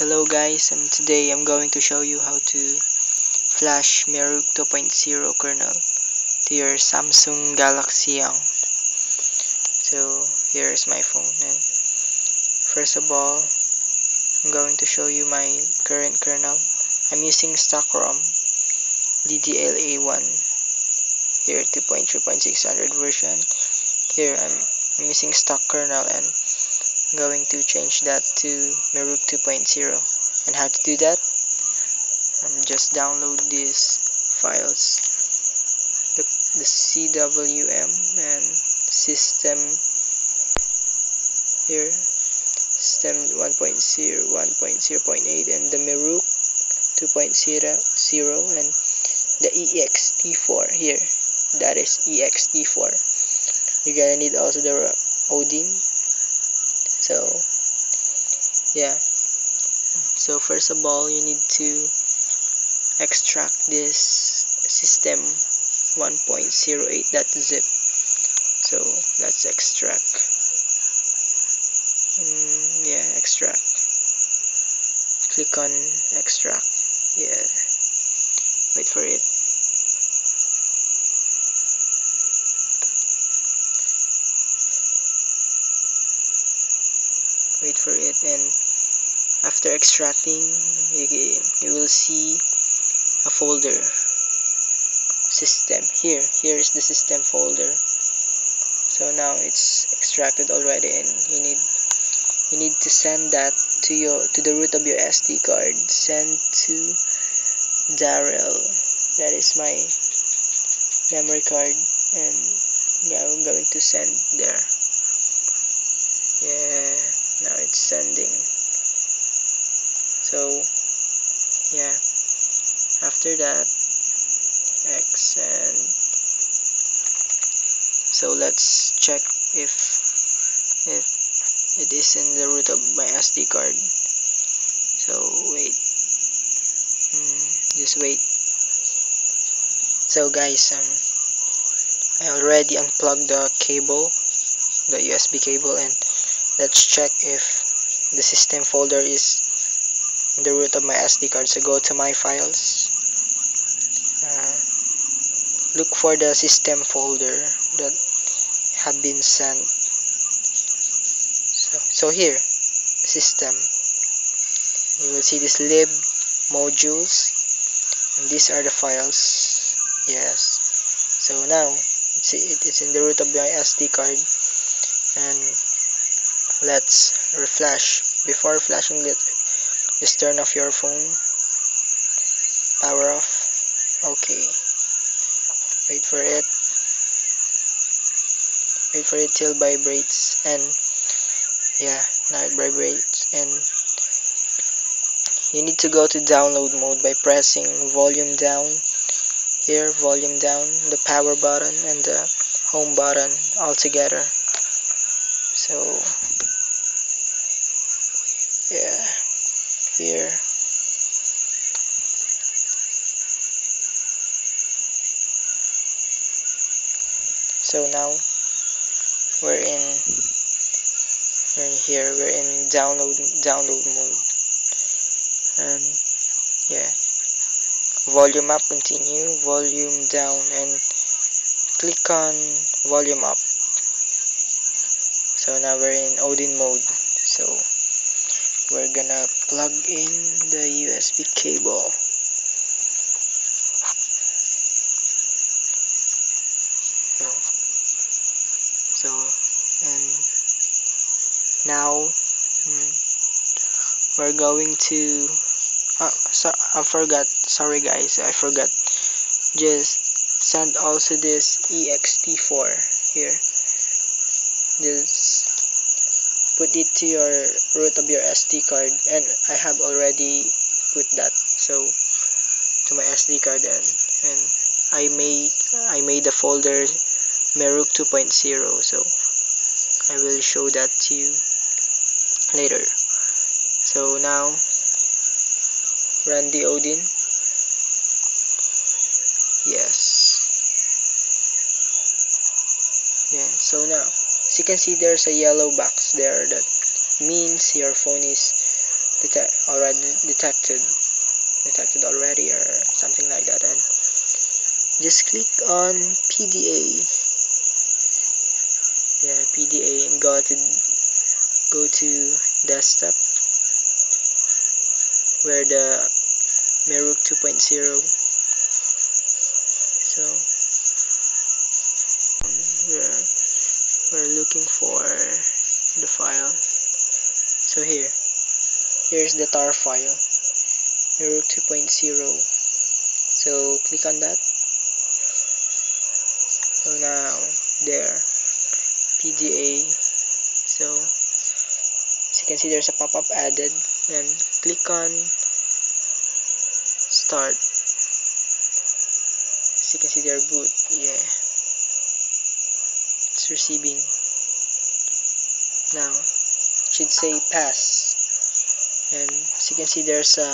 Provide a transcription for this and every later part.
Hello guys, today I'm going to show you how to flash Merook 2.0 kernel to your Samsung Galaxy Young. So here's my phone, and first of all I'm going to show you my current kernel. I'm using stock ROM DDLA1 here, 2.3.600 version. Here I'm using stock kernel, and I'm going to change that to Merook 2.0. And how to do that? Just download these files, the CWM and system here, system 1.0, 1.0.8, and the Merook 2.0, and the ext4 here, that is ext4. You're gonna need also the Odin. So yeah, so first of all you need to extract this system 1.08.zip. So let's extract. Yeah, extract. Click on extract. Yeah, wait for it. Wait for it, and after extracting, you will see a folder. System here. Here is the system folder. So now it's extracted already, and you need to send that to the root of your SD card. Send to Darrell. That is my memory card, and yeah, I'm going to send there. Yeah, now it's sending. So yeah, after that, X, and so let's check if it is in the root of my SD card. So wait, just wait. So guys, I already unplugged the cable, the USB cable, and let's check if the system folder is in the root of my SD card. So go to my files, uh, look for the system folder that have been sent. So here, the system. You will see this lib modules, and these are the files. Yes. So now it's in the root of my SD card, and let's reflash. Before flashing, just turn off your phone. Power off. Okay. Wait for it. Wait for it till it vibrates, and yeah, now it vibrates, and you need to go to download mode by pressing volume down here, volume down, the power button and the home button all together. So yeah, here. So now we're in here, we're in download mode, and yeah, volume up, continue, volume down, and click on volume up. So now we're in Odin mode. So we're gonna plug in the USB cable. So and now we're going to I forgot, sorry guys, I forgot, just send also this ext4 here. Just put it to your root of your SD card, and I have already put that, so to my SD card, and I made the folder Merook 2.0, so I will show that to you later. So now run the Odin. Yes. Yeah, so now as you can see, there's a yellow box there that means your phone is already detected already, or something like that, and just click on PDA. Yeah, PDA, and go to desktop, where the Merook 2.0. So we're we're looking for the file. So here's the tar file, Merook 2.0. So click on that. So now there, PDA. So as you can see, there's a pop-up added, and click on start. As you can see there, boot. Yeah, it's receiving. Now it should say pass, and as you can see, there's a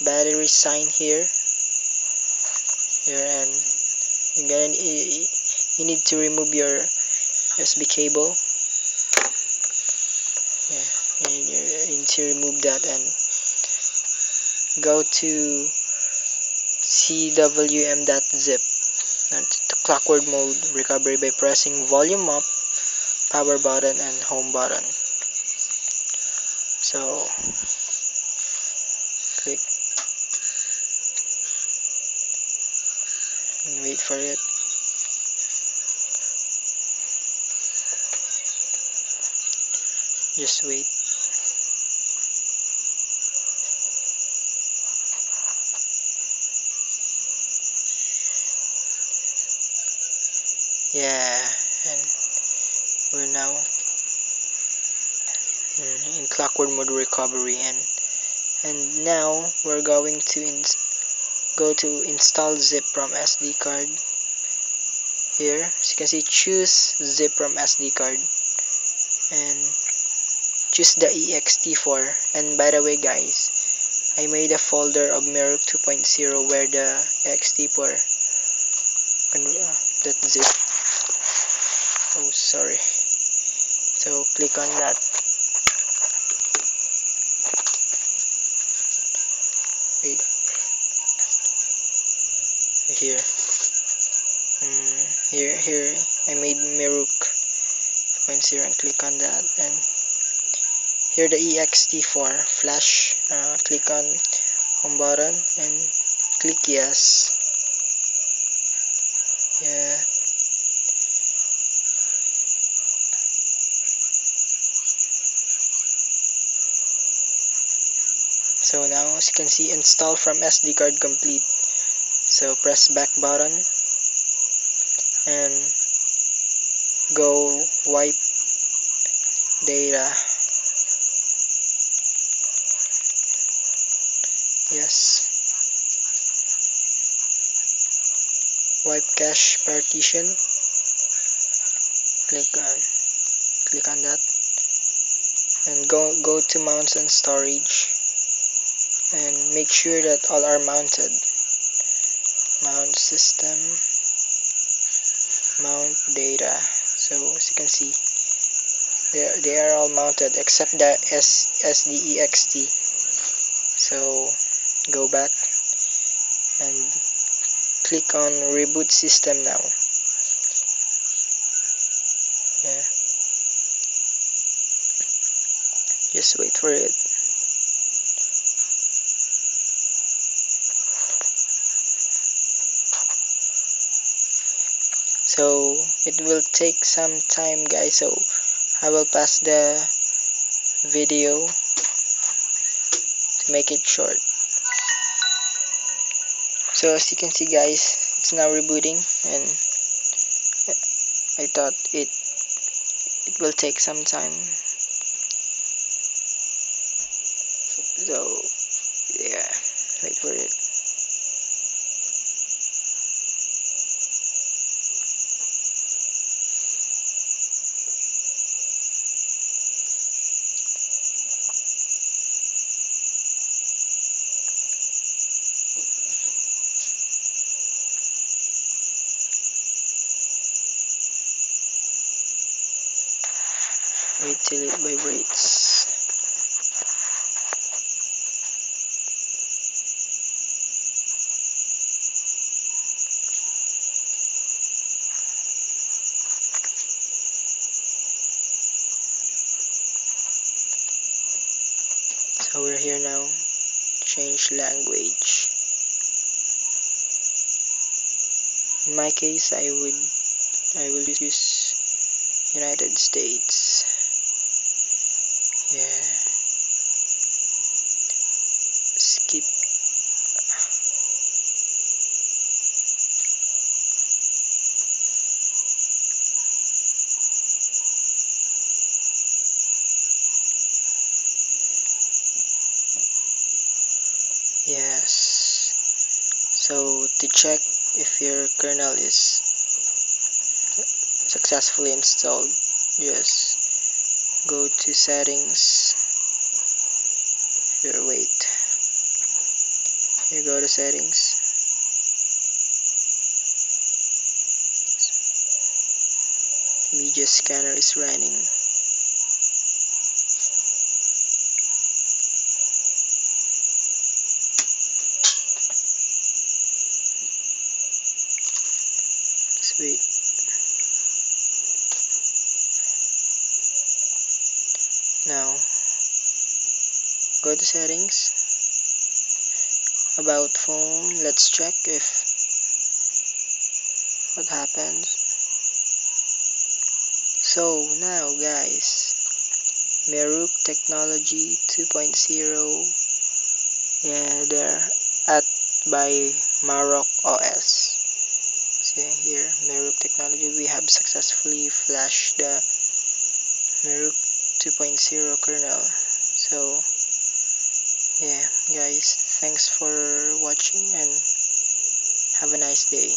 battery sign here, and you need to remove your USB cable. Yeah, you need to remove that and go to cwm.zip and to clockwork mode recovery by pressing volume up, power button, and home button. So click and wait for it. Just wait. Yeah, and we're now in clockwork mode recovery, and now we're going to go to install zip from SD card. Here, as you can see, choose zip from SD card and choose the ext4. And by the way, guys, I made a folder of Merook 2.0 where the ext4 that zip. Oh, sorry. So click on that. Wait. Here. Here. I made Merook 2.0 and click on that. And here the ext4 flash. Click on home button and click yes. Yeah. So now, as you can see, install from SD card complete. So press back button and go wipe data. Yes. Wipe cache partition. Click on that and go to mounts and storage and make sure that all are mounted. Mount system, mount data. So as you can see, they are all mounted except the SDEXT. So go back and click on reboot system now. Yeah, just wait for it. So it will take some time, guys, so I will pass the video to make it short. So as you can see, guys, it's now rebooting, and I thought it will take some time. So yeah, wait for it. Wait till it vibrates. We're here now. Change language. In my case, I will choose United States. Yeah. Skip. Yes. So to check if your kernel is successfully installed, just go to settings. Here, wait. Here, go to settings. The media scanner is running. Just wait. Now, go to settings. About phone. Let's check if what happens. So now, guys, Merook Technology 2.0. Yeah, they're at by Maroc OS. See here, Merook Technology. We have successfully flashed the Merook 2.0 kernel. So yeah, guys, thanks for watching and have a nice day.